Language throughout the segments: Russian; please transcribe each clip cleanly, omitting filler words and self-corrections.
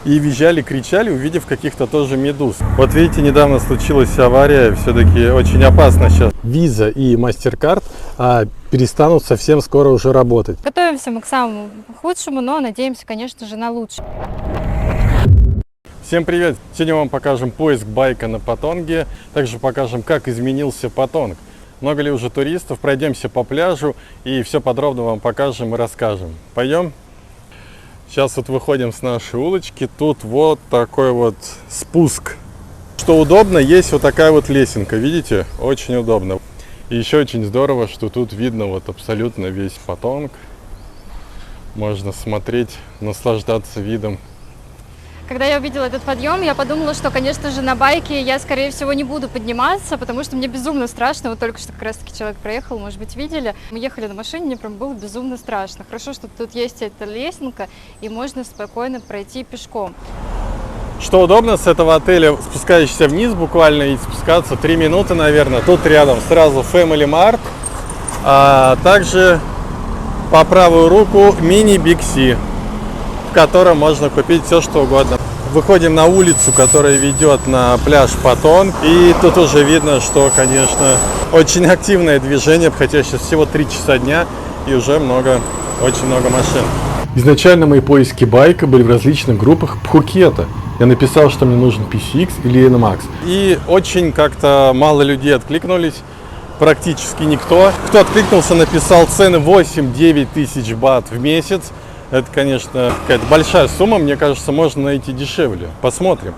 и визжали, кричали, увидев каких-то тоже медуз. Вот видите, недавно случилась авария, все-таки очень опасно сейчас. Visa и MasterCard перестанут совсем скоро уже работать. Готовимся мы к самому худшему, но надеемся, конечно же, на лучшее. Всем привет! Сегодня вам покажем поиск байка на Патонге, также покажем, как изменился Патонг. Много ли уже туристов, пройдемся по пляжу и все подробно вам покажем и расскажем. Пойдем? Сейчас вот выходим с нашей улочки, тут вот такой вот спуск. Что удобно, есть вот такая вот лесенка, видите? Очень удобно. И еще очень здорово, что тут видно вот абсолютно весь Патонг. Можно смотреть, наслаждаться видом. Когда я увидела этот подъем, я подумала, что, конечно же, на байке я, скорее всего, не буду подниматься, потому что мне безумно страшно. Вот только что как раз-таки человек проехал, может быть, видели. Мы ехали на машине, мне прям было безумно страшно. Хорошо, что тут есть эта лесенка, и можно спокойно пройти пешком. Что удобно, с этого отеля спускаешься вниз буквально и спускаться 3 минуты, наверное. Тут рядом сразу Family Mart, а также по правую руку мини Big C, в котором можно купить все, что угодно. Выходим на улицу, которая ведет на пляж Патонг. И тут уже видно, что, конечно, очень активное движение, хотя сейчас всего 3 часа дня и уже очень много машин. Изначально мои поиски байка были в различных группах Пхукета. Я написал, что мне нужен PCX или NMAX. И очень как-то мало людей откликнулись. Практически никто. Кто откликнулся, написал цены 8-9 тысяч бат в месяц. Это, конечно, какая-то большая сумма, мне кажется, можно найти дешевле. Посмотрим.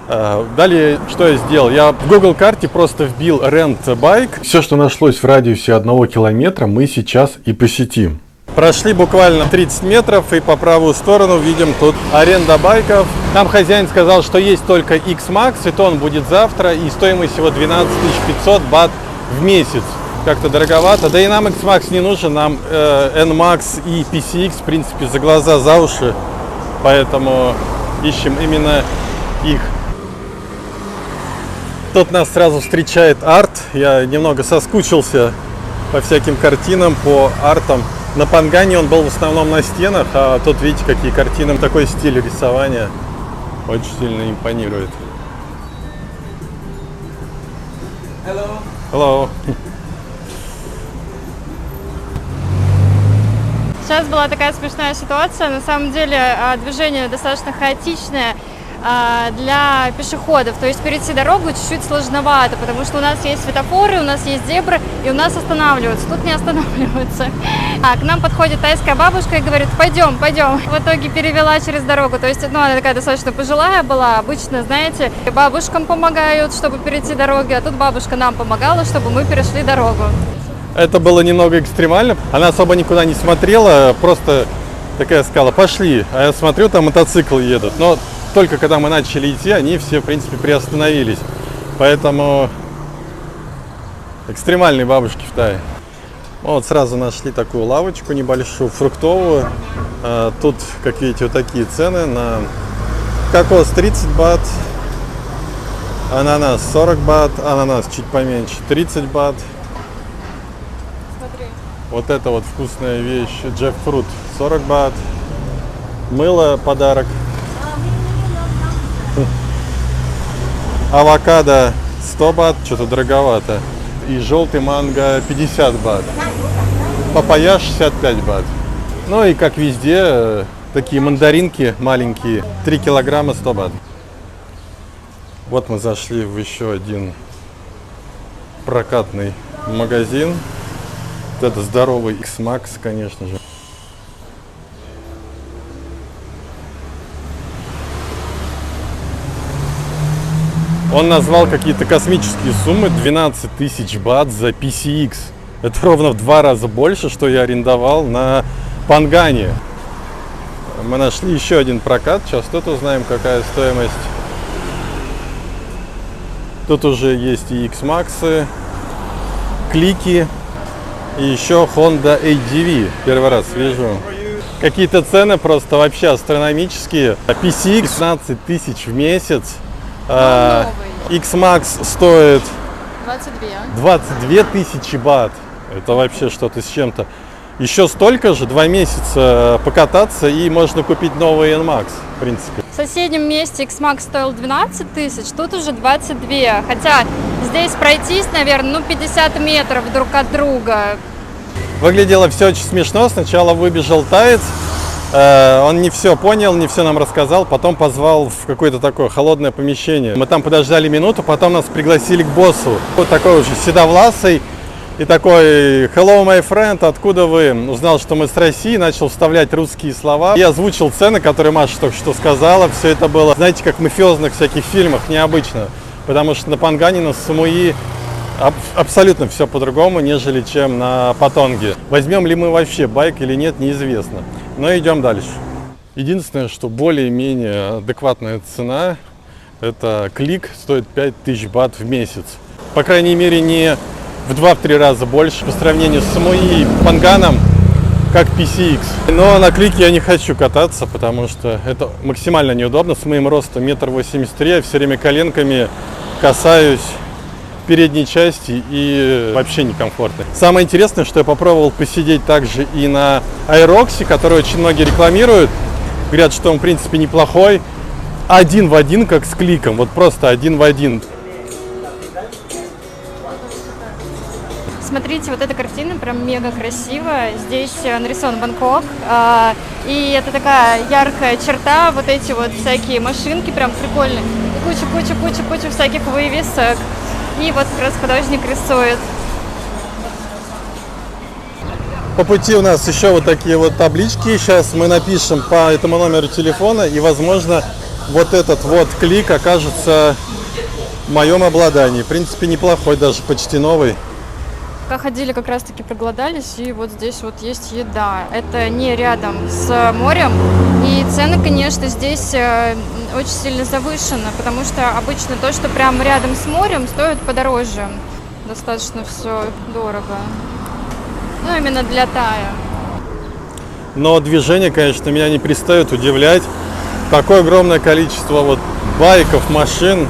Далее, что я сделал? Я в Google карте просто вбил Rent Bike. Все, что нашлось в радиусе 1 километра, мы сейчас и посетим. Прошли буквально 30 метров и по правую сторону видим тут аренда байков. Нам хозяин сказал, что есть только X-Max, и то он будет завтра, и стоимость его 12 500 бат в месяц. Как-то дороговато, да и нам X-Max не нужен, нам NMAX и PCX, в принципе, за глаза, за уши, поэтому ищем именно их. Тут нас сразу встречает арт, я немного соскучился по всяким картинам, по артам. На Пангане он был в основном на стенах, а тут видите, какие картины, такой стиль рисования очень сильно импонирует. Hello. Hello. Сейчас была такая смешная ситуация. На самом деле движение достаточно хаотичное для пешеходов. То есть перейти дорогу чуть-чуть сложновато, потому что у нас есть светофоры, у нас есть зебры, и у нас останавливаются. Тут не останавливаются. К нам подходит тайская бабушка и говорит: пойдем, пойдем. В итоге перевела через дорогу. То есть, она такая достаточно пожилая была. Обычно, знаете, бабушкам помогают, чтобы перейти дороги, а тут бабушка нам помогала, чтобы мы перешли дорогу. Это было немного экстремально. Она особо никуда не смотрела, просто такая сказала: пошли. А я смотрю, там мотоциклы едут. Но только когда мы начали идти, они все, в принципе, приостановились. Поэтому экстремальные бабушки в Тае. Вот сразу нашли такую лавочку небольшую, фруктовую. Тут, как видите, вот такие цены. На кокос 30 бат, ананас 40 бат, ананас чуть поменьше 30 бат. Вот это вот вкусная вещь, джекфрут 40 бат, мыло подарок, авокадо 100 бат, что-то дороговато, и желтый манго 50 бат, папайя 65 бат. Ну и как везде, такие мандаринки маленькие, 3 килограмма 100 бат. Вот мы зашли в еще один прокатный магазин. Это здоровый X-Max, конечно же. Он назвал какие-то космические суммы, 12 тысяч бат за PCX. Это ровно в 2 раза больше, что я арендовал на Пангане. Мы нашли еще один прокат, сейчас тут узнаем, какая стоимость. Тут уже есть и X-Max, клики. И еще Honda ADV. Первый раз вижу. Какие-то цены просто вообще астрономические. PCX 15 тысяч в месяц. X-Max стоит 22 тысячи бат. Это вообще что-то с чем-то. Еще столько же, 2 месяца покататься, и можно купить новый NMAX, в принципе. В соседнем месте X-Max стоил 12 тысяч, тут уже 22. Хотя здесь пройтись, наверное, 50 метров друг от друга. Выглядело все очень смешно. Сначала выбежал таец, он не все понял, не все нам рассказал, потом позвал в какое-то такое холодное помещение. Мы там подождали минуту, потом нас пригласили к боссу. Вот такой уже седовласый и такой: hello, my friend, откуда вы? Узнал, что мы с России, начал вставлять русские слова. Я озвучил цены, которые Маша только что сказала. Все это было, знаете, как в мафиозных всяких фильмах, необычно. Потому что на Пангане, на Самуи абсолютно все по-другому, нежели чем на Патонге. Возьмем ли мы вообще байк или нет, неизвестно. Но идем дальше. Единственное, что более-менее адекватная цена, это клик, стоит 5000 бат в месяц. По крайней мере, не в 2-3 раза больше по сравнению с Самуи и Панганом, как PCX. Но на клике я не хочу кататься, потому что это максимально неудобно. С моим ростом 1,83 м я все время коленками касаюсь передней части и вообще некомфортно. Самое интересное, что я попробовал посидеть также и на Aerox, который очень многие рекламируют. Говорят, что он в принципе неплохой. Один в один, как с кликом. Вот просто один в один. Смотрите, вот эта картина прям мега красивая. Здесь нарисован Бангкок. И это такая яркая черта. Вот эти вот всякие машинки прям прикольные. Куча всяких вывесок. И вот как раз художник рисует. По пути у нас еще вот такие вот таблички. Сейчас мы напишем по этому номеру телефона. И, возможно, вот этот вот клик окажется в моем обладании. В принципе, неплохой, даже почти новый. Пока ходили, как раз таки проголодались, и вот здесь вот есть еда. Это не рядом с морем, и цены, конечно, здесь очень сильно завышены, потому что обычно то, что прямо рядом с морем, стоит подороже. Достаточно все дорого. Ну, именно для Тая. Но движение, конечно, меня не перестает удивлять. Такое огромное количество вот байков, машин.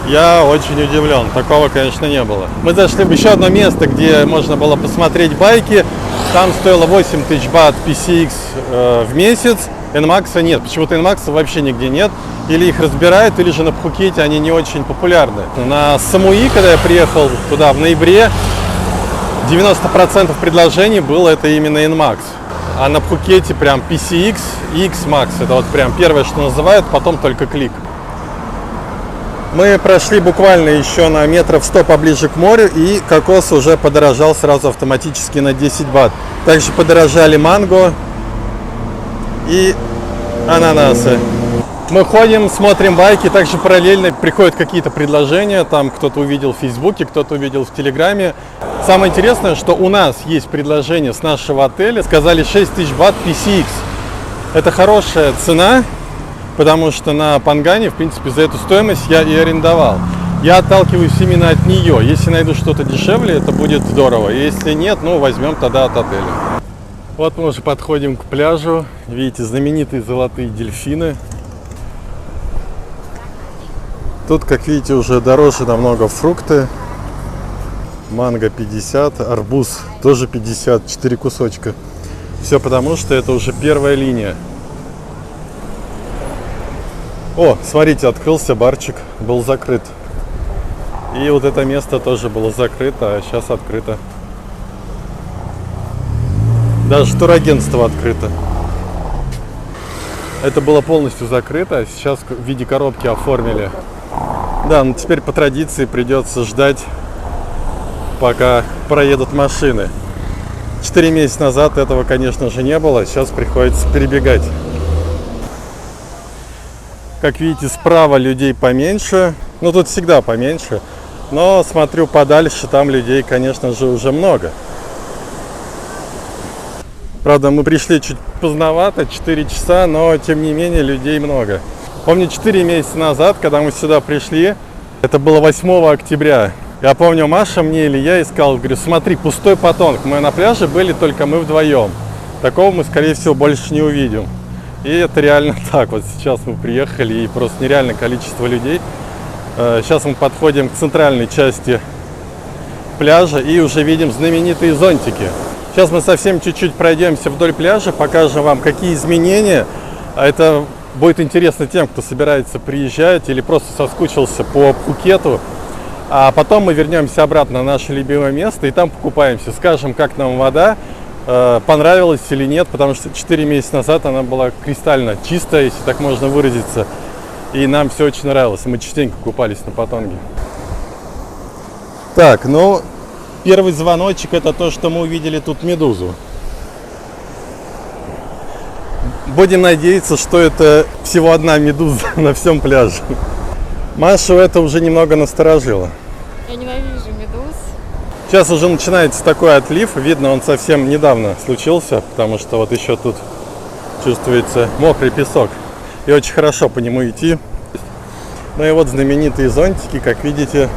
Я очень удивлен. Такого, конечно, не было. Мы зашли в еще одно место, где можно было посмотреть байки. Там стоило 8000 бат PCX в месяц. NMAX нет. Почему-то NMAX вообще нигде нет. Или их разбирают, или же на Пхукете они не очень популярны. На Самуи, когда я приехал туда в ноябре, 90% предложений было это именно NMAX. А на Пхукете прям PCX и X-Max. Это вот прям первое, что называют, потом только клик. Мы прошли буквально еще на метров 100 поближе к морю, и кокос уже подорожал сразу автоматически на 10 бат. Также подорожали манго и ананасы. Мы ходим, смотрим байки, также параллельно приходят какие-то предложения, там кто-то увидел в Фейсбуке, кто-то увидел в Телеграме. Самое интересное, что у нас есть предложение с нашего отеля, сказали 6000 бат PCX. Это хорошая цена. Потому что на Пангане, в принципе, за эту стоимость я и арендовал. Я отталкиваюсь именно от нее. Если найду что-то дешевле, это будет здорово. Если нет, ну, возьмем тогда от отеля. Вот мы уже подходим к пляжу. Видите, знаменитые золотые дельфины. Тут, как видите, уже дороже намного фрукты. Манго 50, арбуз тоже 50, 4 кусочка. Все потому, что это уже первая линия. О, смотрите, открылся барчик, был закрыт. И вот это место тоже было закрыто, а сейчас открыто. Даже турагентство открыто. Это было полностью закрыто, а сейчас в виде коробки оформили. Да, но теперь по традиции придется ждать, пока проедут машины. 4 месяца назад этого, конечно же, не было, сейчас приходится перебегать. Как видите, справа людей поменьше. Ну, тут всегда поменьше. Но смотрю подальше, там людей, конечно же, уже много. Правда, мы пришли чуть поздновато, 4 часа, но, тем не менее, людей много. Помню, 4 месяца назад, когда мы сюда пришли, это было 8 октября. Я помню, Маша мне или я искал, говорю, смотри, пустой Патонг. Мы на пляже были только мы вдвоем. Такого мы, скорее всего, больше не увидим. И это реально так. Вот сейчас мы приехали, и просто нереальное количество людей. Сейчас мы подходим к центральной части пляжа и уже видим знаменитые зонтики. Сейчас мы совсем чуть-чуть пройдемся вдоль пляжа, покажем вам, какие изменения. Это будет интересно тем, кто собирается приезжать или просто соскучился по Пхукету. А потом мы вернемся обратно на наше любимое место и там покупаемся. Скажем, как нам вода, понравилась или нет, потому что 4 месяца назад она была кристально чистая, если так можно выразиться. И нам все очень нравилось. Мы частенько купались на Патонге. Так, ну, первый звоночек — это то, что мы увидели тут медузу. Будем надеяться, что это всего одна медуза на всем пляже. Машу это уже немного насторожило. Я ненавижу медуз. Сейчас уже начинается такой отлив. Видно, он совсем недавно случился, потому что вот еще тут чувствуется мокрый песок. И очень хорошо по нему идти. Ну и вот знаменитые зонтики, как видите,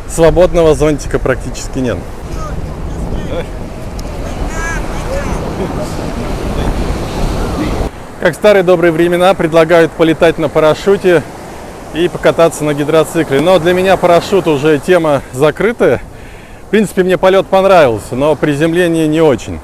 свободного зонтика практически нет. Как в старые добрые времена предлагают полетать на парашюте и покататься на гидроцикле. Но для меня парашют уже тема закрытая. В принципе, мне полет понравился, но приземление не очень.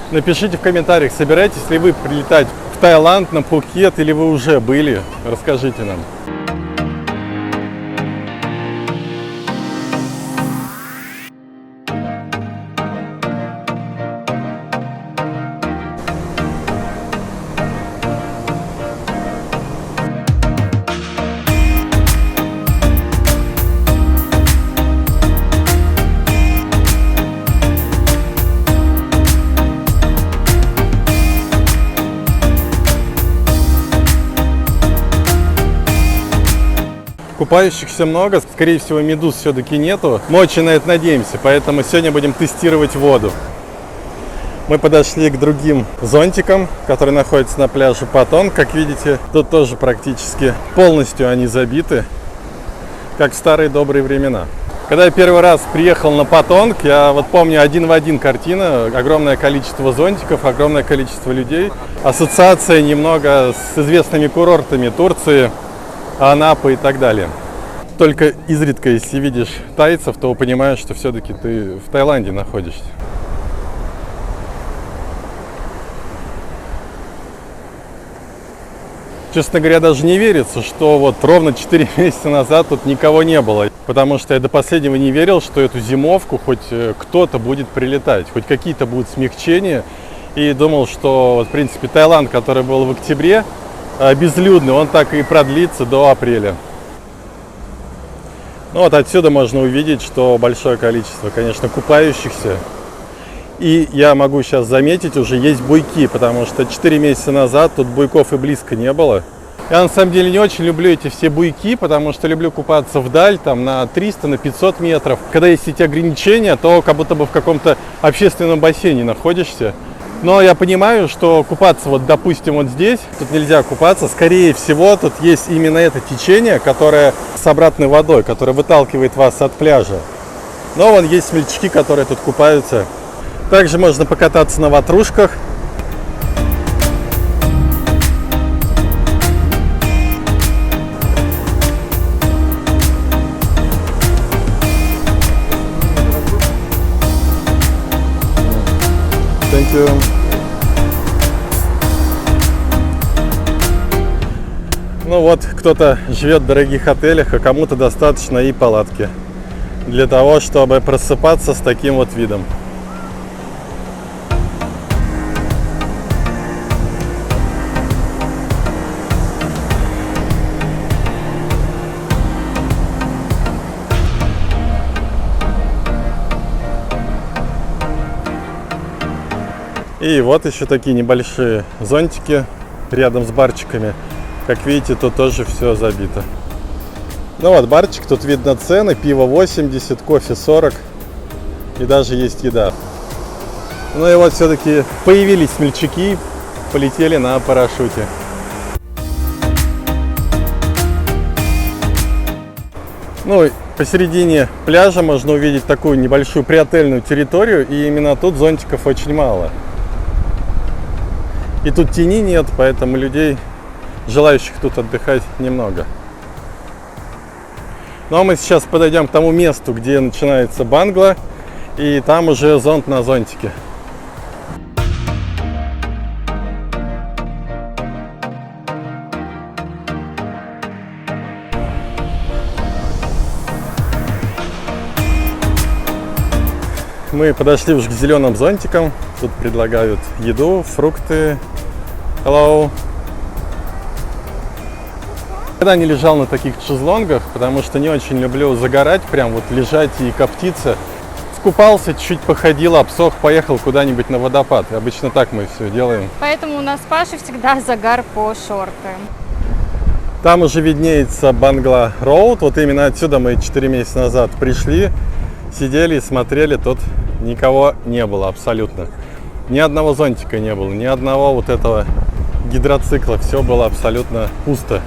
Напишите в комментариях, собираетесь ли вы прилетать в Таиланд, на Пхукет, или вы уже были. Расскажите нам. Купающихся много, скорее всего, медуз все-таки нету. Мы очень на это надеемся, поэтому сегодня будем тестировать воду. Мы подошли к другим зонтикам, которые находятся на пляже Патонг. Как видите, тут тоже практически полностью они забиты, как в старые добрые времена. Когда я первый раз приехал на Патонг, я вот помню один в один картина, огромное количество зонтиков, огромное количество людей. Ассоциация немного с известными курортами Турции, Анапы и так далее. Только изредка, если видишь тайцев, то понимаешь, что все-таки ты в Таиланде находишься. Честно говоря, даже не верится, что вот ровно 4 месяца назад тут никого не было. Потому что я до последнего не верил, что эту зимовку хоть кто-то будет прилетать, хоть какие-то будут смягчения. И думал, что, вот, в принципе, Таиланд, который был в октябре, безлюдный, он так и продлится до апреля. Ну вот отсюда можно увидеть, что большое количество, конечно, купающихся. И я могу сейчас заметить, уже есть буйки, потому что 4 месяца назад тут буйков и близко не было. Я на самом деле не очень люблю эти все буйки, потому что люблю купаться вдаль, там на 300, на 500 метров. Когда есть эти ограничения, то как будто бы в каком-то общественном бассейне находишься. Но я понимаю, что купаться, вот допустим, вот здесь, тут нельзя купаться. Скорее всего, тут есть именно это течение, которое с обратной водой, которое выталкивает вас от пляжа. Но вон есть смельчаки, которые тут купаются. Также можно покататься на ватрушках. Thank you. Ну вот, кто-то живет в дорогих отелях, а кому-то достаточно и палатки для того, чтобы просыпаться с таким вот видом. И вот еще такие небольшие зонтики рядом с барчиками. Как видите, тут тоже все забито. Ну вот барчик, тут видно цены. Пиво 80, кофе 40. И даже есть еда. Ну и вот все-таки появились смельчаки, полетели на парашюте. Ну Посередине пляжа можно увидеть такую небольшую приотельную территорию, и именно тут зонтиков очень мало. И тут тени нет, поэтому людей, желающих тут отдыхать, немного. Ну а мы сейчас подойдем к тому месту, где начинается Бангла, и там уже зонт на зонтике. Мы подошли уже к зеленым зонтикам. Тут предлагают еду, фрукты. Hello. Никогда не лежал на таких шезлонгах, потому что не очень люблю загорать, прям вот лежать и коптиться. Скупался, чуть походил, обсох, поехал куда-нибудь на водопад. Обычно так мы все делаем. Поэтому у нас с Пашей всегда загар по шорты. Там уже виднеется Бангла Роуд. Вот именно отсюда мы 4 месяца назад пришли, сидели и смотрели. Тут никого не было абсолютно. Ни одного зонтика не было, ни одного вот этого гидроцикла. Все было абсолютно пусто.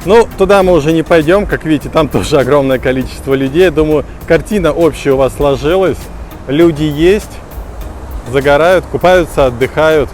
Ну, туда мы уже не пойдем. Как видите, там тоже огромное количество людей. Думаю, картина общая у вас сложилась. Люди есть, загорают, купаются, отдыхают.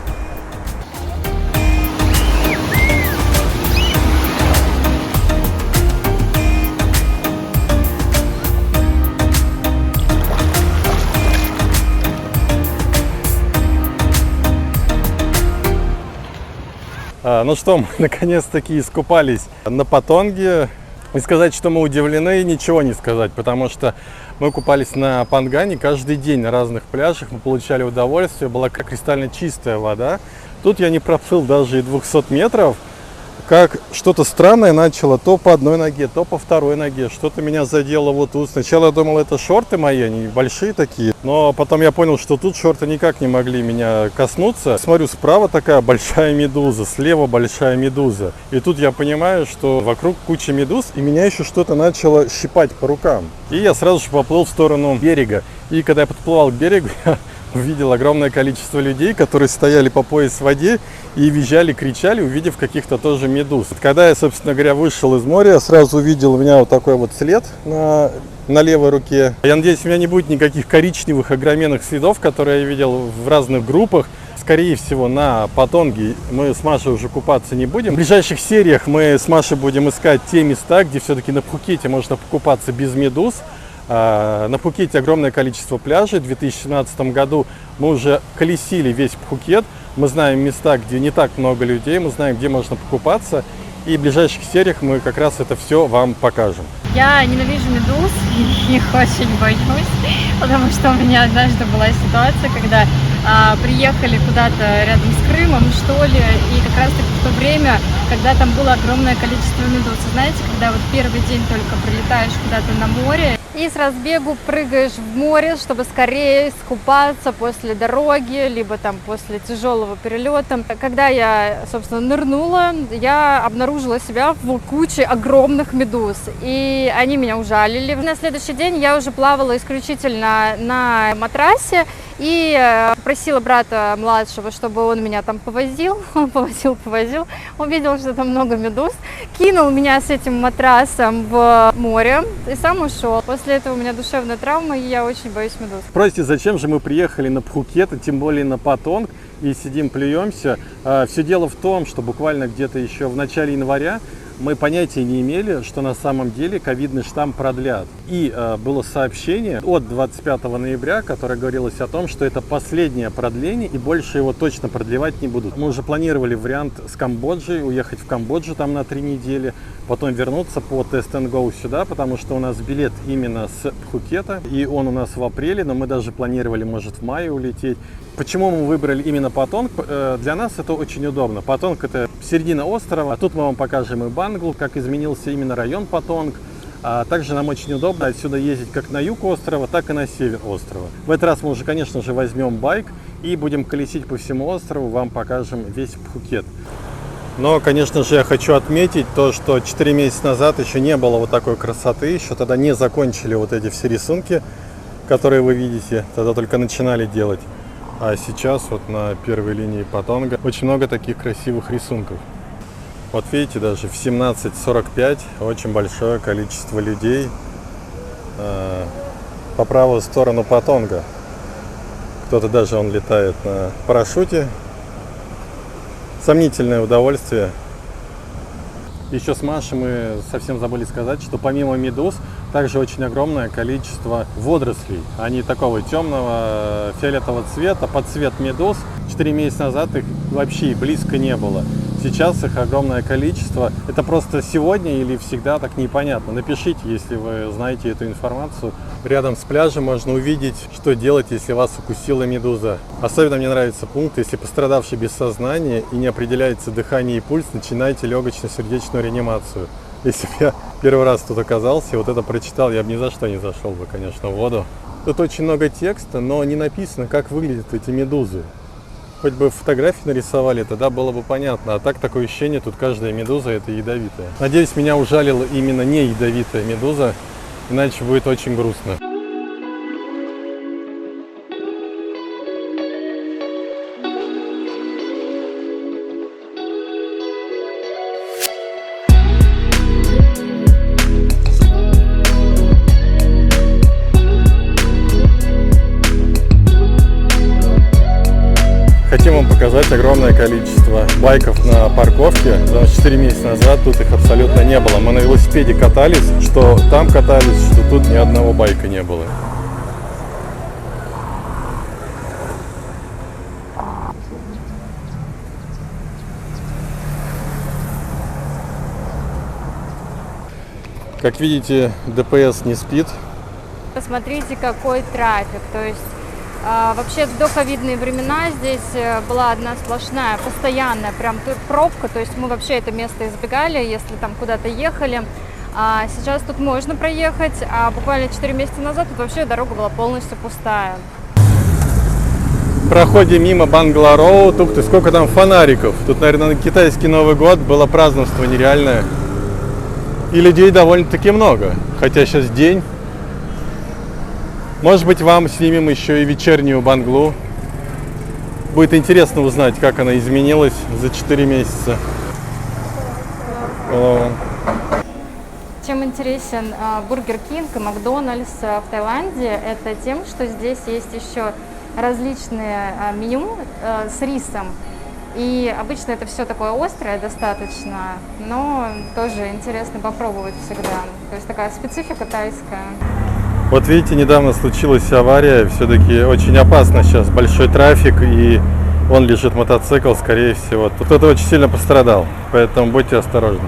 Ну что, мы наконец-таки искупались на Патонге. И сказать, что мы удивлены, ничего не сказать, потому что мы купались на Пангане каждый день на разных пляжах, мы получали удовольствие, была кристально чистая вода. Тут я не проплыл даже и 200 метров, как что-то странное начало то по одной ноге, то по второй ноге. Что-то меня задело вот тут. Сначала я думал, это шорты мои, они большие такие. Но потом я понял, что тут шорты никак не могли меня коснуться. Смотрю, справа такая большая медуза, слева большая медуза. И тут я понимаю, что вокруг куча медуз, и меня еще что-то начало щипать по рукам. И я сразу же поплыл в сторону берега. И когда я подплывал к берегу, я увидел огромное количество людей, которые стояли по пояс в воде и визжали, кричали, увидев каких-то тоже медуз. Когда я, собственно говоря, вышел из моря, я сразу увидел у меня вот такой вот след на левой руке. Я надеюсь, у меня не будет никаких коричневых огроменных следов, которые я видел в разных группах. Скорее всего, на Патонге мы с Машей уже купаться не будем. В ближайших сериях мы с Машей будем искать те места, где все-таки на Пхукете можно покупаться без медуз. На Пхукете огромное количество пляжей. В 2017 году мы уже колесили весь Пхукет. Мы знаем места, где не так много людей, мы знаем, где можно покупаться. И в ближайших сериях мы как раз это все вам покажем. Я ненавижу медуз, их очень боюсь, потому что у меня однажды была ситуация, когда приехали куда-то рядом с Крымом, что ли, и как раз таки в то время, когда там было огромное количество медуз. Знаете, когда вот первый день только прилетаешь куда-то на море и с разбегу прыгаешь в море, чтобы скорее искупаться после дороги, либо там после тяжелого перелета. Когда я, собственно, нырнула, я обнаружила себя в куче огромных медуз, и они меня ужалили. На следующий день я уже плавала исключительно на матрасе и попросила брата младшего, чтобы он меня там повозил. Он повозил, увидел, что там много медуз, кинул меня с этим матрасом в море и сам ушел. После этого у меня душевная травма, и я очень боюсь медуз. Спросите, зачем же мы приехали на Пхукет, тем более на Патонг, и сидим, плюемся? Все дело в том, что буквально где-то еще в начале января мы понятия не имели, что на самом деле ковидный штамм продлят. И было сообщение от 25 ноября, которое говорилось о том, что это последнее продление и больше его точно продлевать не будут. Мы уже планировали вариант с Камбоджей, уехать в Камбоджу там на 3 недели, потом вернуться по Test and Go сюда, потому что у нас билет именно с Пхукета, и он у нас в апреле, но мы даже планировали, может, в мае улететь. Почему мы выбрали именно Патонг? Для нас это очень удобно. Патонг — это середина острова, а тут мы вам покажем и Банглу, как изменился именно район Патонг. Также нам очень удобно отсюда ездить как на юг острова, так и на север острова. В этот раз мы уже, конечно же, возьмем байк и будем колесить по всему острову, вам покажем весь Пхукет. Но, конечно же, я хочу отметить то, что 4 месяца назад еще не было вот такой красоты, еще тогда не закончили вот эти все рисунки, которые вы видите, тогда только начинали делать. А сейчас вот на первой линии Патонга очень много таких красивых рисунков. Вот видите, даже в 17:45 очень большое количество людей по правую сторону Патонга. Кто-то даже он летает на парашюте. Сомнительное удовольствие. Еще с Машей мы совсем забыли сказать, что помимо медуз, также очень огромное количество водорослей. Они такого темного фиолетового цвета, под цвет медуз. 4 месяца назад их вообще близко не было. Сейчас их огромное количество. Это просто сегодня или всегда, так непонятно. Напишите, если вы знаете эту информацию. Рядом с пляжем можно увидеть, что делать, если вас укусила медуза. Особенно мне нравится пункт: если пострадавший без сознания и не определяется дыхание и пульс, начинайте легочно-сердечную реанимацию. Если бы я первый раз тут оказался и вот это прочитал, я бы ни за что не зашел бы, конечно, в воду. Тут очень много текста, но не написано, как выглядят эти медузы. Хоть бы фотографии нарисовали, тогда было бы понятно. А так такое ощущение, тут каждая медуза это ядовитая. Надеюсь, меня ужалила именно не ядовитая медуза, иначе будет очень грустно. Хотим вам показать огромное количество байков на парковке, потому что 4 месяца назад тут их абсолютно не было. Мы на велосипеде катались, что там катались, что тут ни одного байка не было. Как видите, ДПС не спит. Посмотрите, какой трафик. То есть вообще в доковидные времена здесь была одна сплошная, постоянная прям пробка. То есть мы вообще это место избегали, если там куда-то ехали. А сейчас тут можно проехать, а буквально 4 месяца назад тут вообще дорога была полностью пустая. Проходим мимо Бангла-Роуд. Ух ты, сколько там фонариков. Тут, наверное, на китайский Новый год было празднество нереальное. И людей довольно-таки много. Хотя сейчас день. Может быть, вам снимем еще и вечернюю Банглу. Будет интересно узнать, как она изменилась за 4 месяца. Чем интересен Бургер Кинг и Макдональдс в Таиланде, это тем, что здесь есть еще различные меню с рисом. И обычно это все такое острое достаточно, но тоже интересно попробовать всегда. То есть такая специфика тайская. Вот видите, недавно случилась авария, все-таки очень опасно сейчас, большой трафик, и вон лежит мотоцикл, скорее всего. Тут кто-то очень сильно пострадал, поэтому будьте осторожны.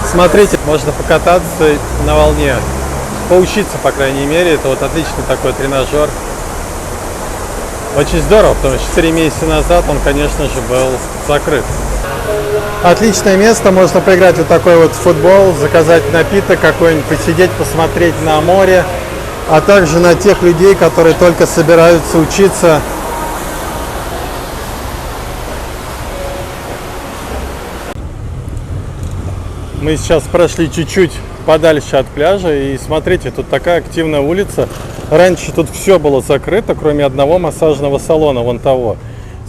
Смотрите, можно покататься на волне, поучиться, по крайней мере. Это вот отличный такой тренажер. Очень здорово, потому что 4 месяца назад он, конечно же, был закрыт. Отличное место, можно поиграть вот такой вот футбол, заказать напиток какой-нибудь, посидеть, посмотреть на море, а также на тех людей, которые только собираются учиться. Мы сейчас прошли чуть-чуть подальше от пляжа, и смотрите, тут такая активная улица. Раньше тут все было закрыто, кроме одного массажного салона, вон того.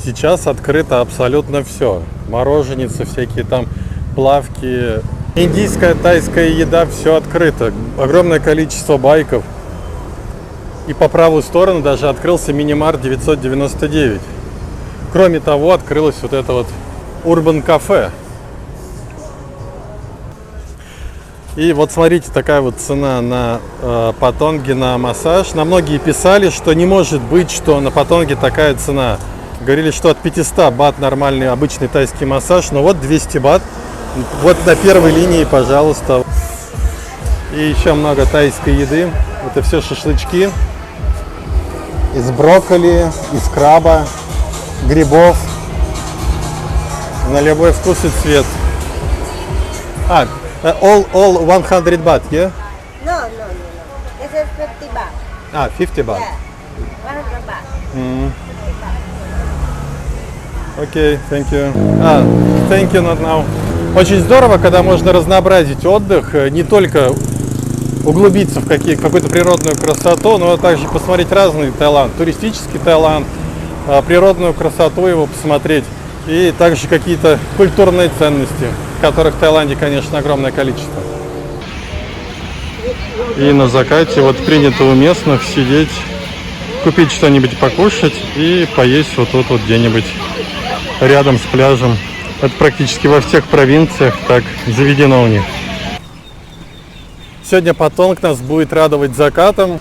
Сейчас открыто абсолютно все. Мороженицы, всякие там плавки, индийская, тайская еда, все открыто. Огромное количество байков. И по правую сторону даже открылся мини-март 999. Кроме того, открылось вот это вот Urban Cafe. И вот смотрите, такая вот цена на Патонге на массаж. На многие писали, что не может быть, что на Патонге такая цена. Говорили, что от 500 бат нормальный обычный тайский массаж. Но вот 200 бат. Вот на первой линии, пожалуйста. И еще много тайской еды. Это все шашлычки. Из брокколи, из краба, грибов. На любой вкус и цвет. All 100 baht, yeah? No. This is 50 baht. 50 baht. Yeah. 100 baht. Окей, thank you. Thank you, not now. Очень здорово, когда можно разнообразить отдых, не только углубиться в какую-то природную красоту, но также посмотреть разный Таиланд. Туристический Таиланд, природную красоту его посмотреть и также какие-то культурные ценности, которых в Таиланде, конечно, огромное количество. И на закате вот принято у местных сидеть, купить что-нибудь покушать и поесть вот тут вот где-нибудь рядом с пляжем. Это практически во всех провинциях так заведено у них. Сегодня Паттонг нас будет радовать закатом.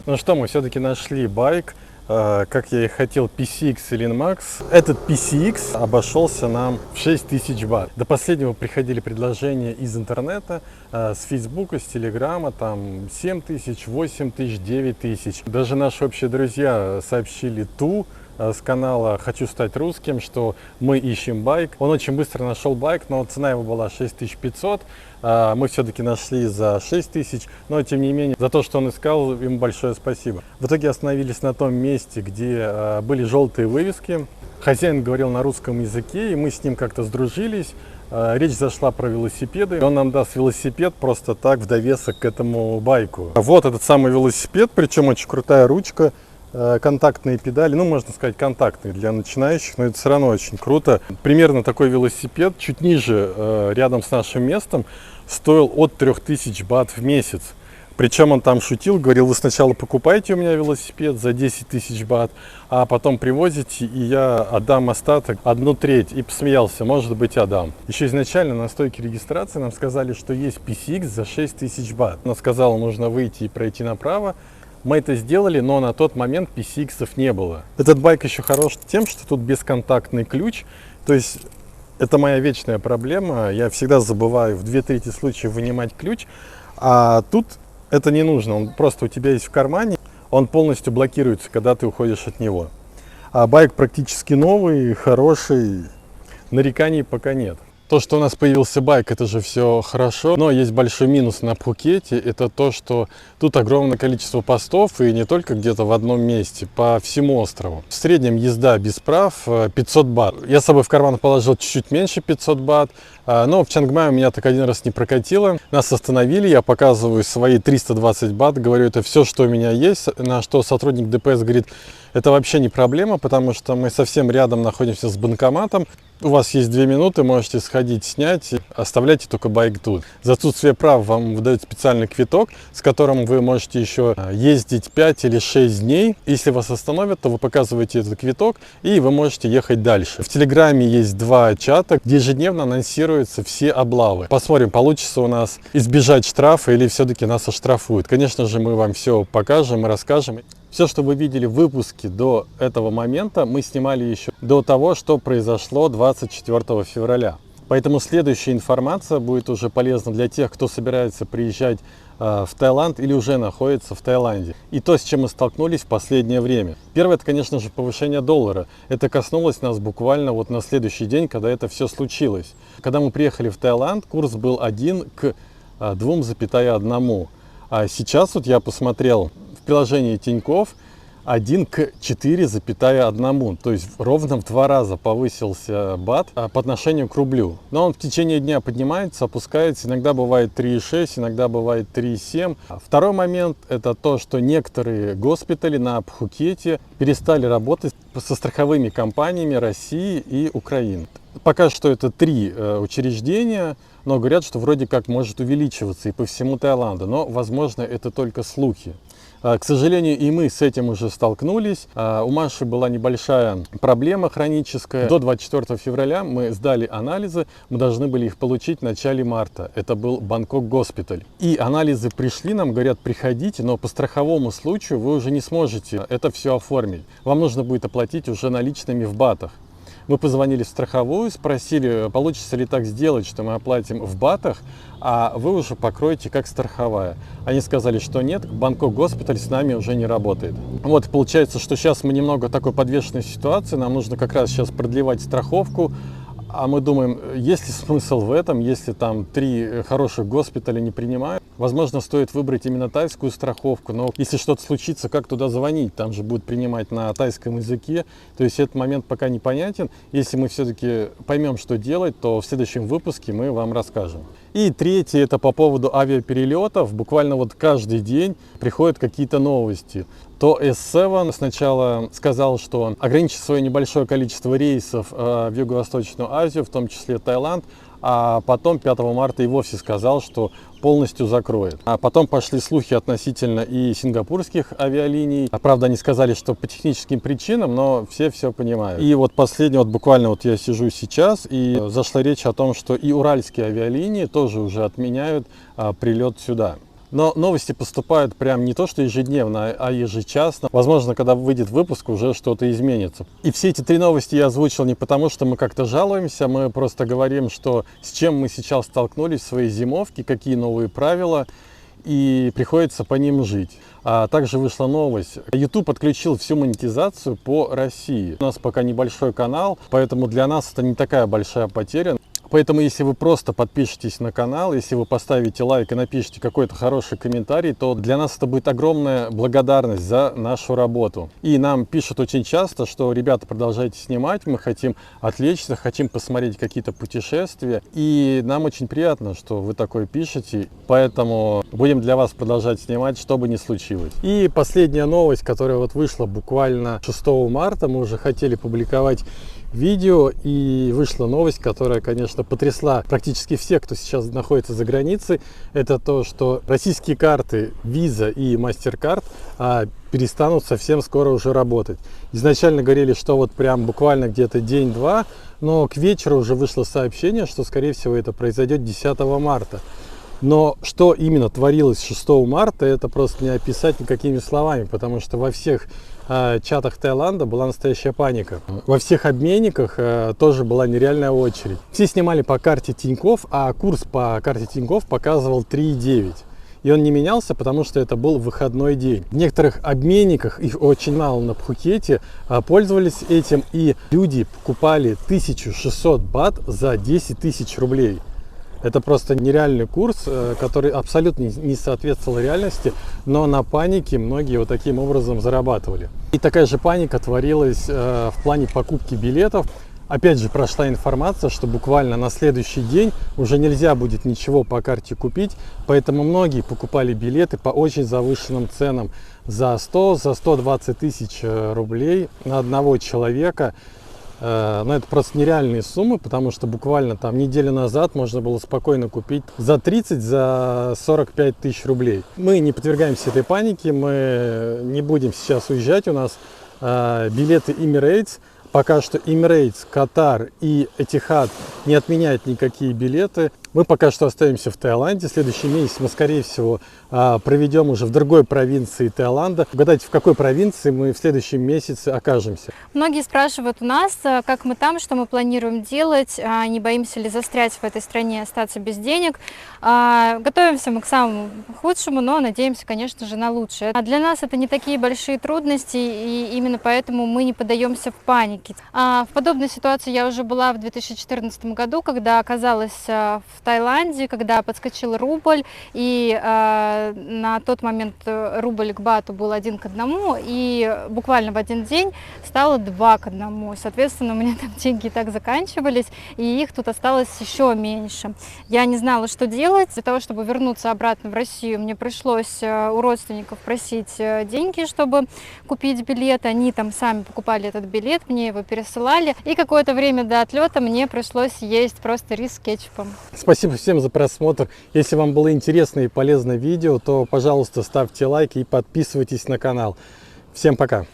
Ну что, мы все-таки нашли байк, как я и хотел, PCX Linmax. Этот PCX обошелся нам в 6000 бат. До последнего приходили предложения из интернета, с Фейсбука, с Телеграма, там 7000, 8000, 9000. Даже наши общие друзья сообщили с канала «Хочу стать русским», что мы ищем байк. Он очень быстро нашел байк, но цена его была 6500. Мы все-таки нашли за 6000, но тем не менее, за то, что он искал, ему большое спасибо. В итоге остановились на том месте, где были желтые вывески. Хозяин говорил на русском языке, и мы с ним как-то сдружились. Речь зашла про велосипеды. Он нам даст велосипед просто так в довесок к этому байку. Вот этот самый велосипед, причем очень крутая ручка. Контактные педали, ну, можно сказать, контактные для начинающих, но это все равно очень круто. Примерно такой велосипед, чуть ниже, рядом с нашим местом, стоил от 3000 бат в месяц. Причем он там шутил, говорил: вы сначала покупаете у меня велосипед за 10 000 бат, а потом привозите, и я отдам остаток, 1/3. И посмеялся: может быть, отдам. Еще изначально на стойке регистрации нам сказали, что есть PCX за 6000 бат. Он сказал, нужно выйти и пройти направо. Мы это сделали, но на тот момент PCX-ов не было. Этот байк еще хорош тем, что тут бесконтактный ключ. То есть это моя вечная проблема. Я всегда забываю в 2/3 случаев вынимать ключ. А тут это не нужно. Он просто у тебя есть в кармане. Он полностью блокируется, когда ты уходишь от него. А байк практически новый, хороший. Нареканий пока нет. То, что у нас появился байк, это же все хорошо, но есть большой минус на Пхукете, это то, что тут огромное количество постов, и не только где-то в одном месте, по всему острову. В среднем езда без прав 500 бат. Я с собой в карман положил чуть-чуть меньше 500 бат, но в Чангмае у меня так один раз не прокатило. Нас остановили, я показываю свои 320 бат, говорю, это все, что у меня есть, на что сотрудник ДПС говорит: это вообще не проблема, потому что мы совсем рядом находимся с банкоматом. У вас есть 2 минуты, можете сходить, снять, оставляйте только байк тут. За отсутствие прав вам выдают специальный квиток, с которым вы можете еще ездить 5 или 6 дней. Если вас остановят, то вы показываете этот квиток, и вы можете ехать дальше. В Телеграме есть 2 чата, где ежедневно анонсируются все облавы. Посмотрим, получится у нас избежать штрафа или все-таки нас оштрафуют. Конечно же, мы вам все покажем и расскажем. Все, что вы видели в выпуске до этого момента, мы снимали еще до того, что произошло 24 февраля. Поэтому следующая информация будет уже полезна для тех, кто собирается приезжать в Таиланд или уже находится в Таиланде. И то, с чем мы столкнулись в последнее время. Первое, это, конечно же, повышение доллара. Это коснулось нас буквально вот на следующий день, когда это все случилось. Когда мы приехали в Таиланд, курс был 1 к 2,1. А сейчас вот я посмотрел в приложении Тинькофф, 1 к 4,1, то есть ровно в 2 раза повысился бат по отношению к рублю. Но он в течение дня поднимается, опускается, иногда бывает 3,6, иногда бывает 3,7. Второй момент – это то, что некоторые госпитали на Пхукете перестали работать со страховыми компаниями России и Украины. Пока что это 3 учреждения, но говорят, что вроде как может увеличиваться и по всему Таиланду, но, возможно, это только слухи. К сожалению, и мы с этим уже столкнулись. У Маши была небольшая проблема хроническая. До 24 февраля мы сдали анализы, мы должны были их получить в начале марта. Это был Бангкок госпиталь. И анализы пришли, нам говорят, приходите, но по страховому случаю вы уже не сможете это все оформить. Вам нужно будет оплатить уже наличными в батах. Мы позвонили в страховую, спросили, получится ли так сделать, что мы оплатим в батах, а вы уже покроете как страховая. Они сказали, что нет, Бангкок Госпиталь с нами уже не работает. Вот, получается, что сейчас мы немного в такой подвешенной ситуации, нам нужно как раз сейчас продлевать страховку, а мы думаем, есть ли смысл в этом, если там 3 хороших госпиталя не принимают. Возможно, стоит выбрать именно тайскую страховку, но если что-то случится, как туда звонить? Там же будут принимать на тайском языке. То есть этот момент пока непонятен. Если мы все-таки поймем, что делать, то в следующем выпуске мы вам расскажем. И третье, это по поводу авиаперелетов. Буквально вот каждый день приходят какие-то новости. То S7 сначала сказал, что он ограничит свое небольшое количество рейсов в Юго-Восточную Азию, в том числе Таиланд, а потом 5 марта и вовсе сказал, что полностью закроет. А потом пошли слухи относительно и сингапурских авиалиний. Правда, они сказали, что по техническим причинам, но все понимают. И вот последний, вот буквально вот я сижу сейчас, и зашла речь о том, что и уральские авиалинии тоже уже отменяют прилет сюда. Но новости поступают прям не то что ежедневно, а ежечасно. Возможно, когда выйдет выпуск, уже что-то изменится. И все эти 3 новости я озвучил не потому, что мы как-то жалуемся, мы просто говорим, что с чем мы сейчас столкнулись в своей зимовке, какие новые правила, и приходится по ним жить. А также вышла новость. YouTube отключил всю монетизацию по России. У нас пока небольшой канал, поэтому для нас это не такая большая потеря. Поэтому, если вы просто подпишетесь на канал, если вы поставите лайк и напишите какой-то хороший комментарий, то для нас это будет огромная благодарность за нашу работу. И нам пишут очень часто, что, ребята, продолжайте снимать, мы хотим отвлечься, хотим посмотреть какие-то путешествия. И нам очень приятно, что вы такое пишете, поэтому будем для вас продолжать снимать, что бы ни случилось. И последняя новость, которая вот вышла буквально 6 марта, мы уже хотели публиковать видео, и вышла новость, которая, конечно, потрясла практически всех, кто сейчас находится за границей. Это то, что российские карты Visa и MasterCard перестанут совсем скоро уже работать. Изначально говорили, что вот прям буквально где-то день-два, но к вечеру уже вышло сообщение, что, скорее всего, это произойдет 10 марта. Но что именно творилось 6 марта, это просто не описать никакими словами, потому что во всех чатах Таиланда была настоящая паника. Во всех обменниках тоже была нереальная очередь. Все снимали по карте Тинькофф, а курс по карте Тинькофф показывал 3,9. И он не менялся, потому что это был выходной день. В некоторых обменниках, их очень мало на Пхукете, пользовались этим, и люди покупали 1600 бат за 10 тысяч рублей. Это просто нереальный курс, который абсолютно не соответствовал реальности, но на панике многие вот таким образом зарабатывали. И такая же паника творилась в плане покупки билетов. Опять же, прошла информация, что буквально на следующий день уже нельзя будет ничего по карте купить, поэтому многие покупали билеты по очень завышенным ценам за 100, за 120 тысяч рублей на одного человека. Но это просто нереальные суммы, потому что буквально там неделю назад можно было спокойно купить за 30, за 45 тысяч рублей. Мы не подвергаемся этой панике, мы не будем сейчас уезжать, у нас билеты Emirates. Пока что Emirates, Катар и Etihad не отменяют никакие билеты. Мы пока что остаемся в Таиланде. Следующий месяц мы, скорее всего, проведем уже в другой провинции Таиланда. Угадайте, в какой провинции мы в следующем месяце окажемся. Многие спрашивают у нас, как мы там, что мы планируем делать, не боимся ли застрять в этой стране, остаться без денег. Готовимся мы к самому худшему, но надеемся, конечно же, на лучшее. Для нас это не такие большие трудности, и именно поэтому мы не поддаемся в панике. В подобной ситуации я уже была в 2014 году, когда оказалась в Таиланде, когда подскочил рубль, и на тот момент рубль к бату был 1 к 1, и буквально в один день стало 2 к 1. Соответственно, у меня там деньги так заканчивались, и их тут осталось еще меньше. Я не знала, что делать. Для того, чтобы вернуться обратно в Россию, мне пришлось у родственников просить деньги, чтобы купить билет. Они там сами покупали этот билет, мне его пересылали, и какое-то время до отлета мне пришлось есть просто рис с кетчупом. Спасибо всем за просмотр. Если вам было интересно и полезное видео, то, пожалуйста, ставьте лайки и подписывайтесь на канал. Всем пока!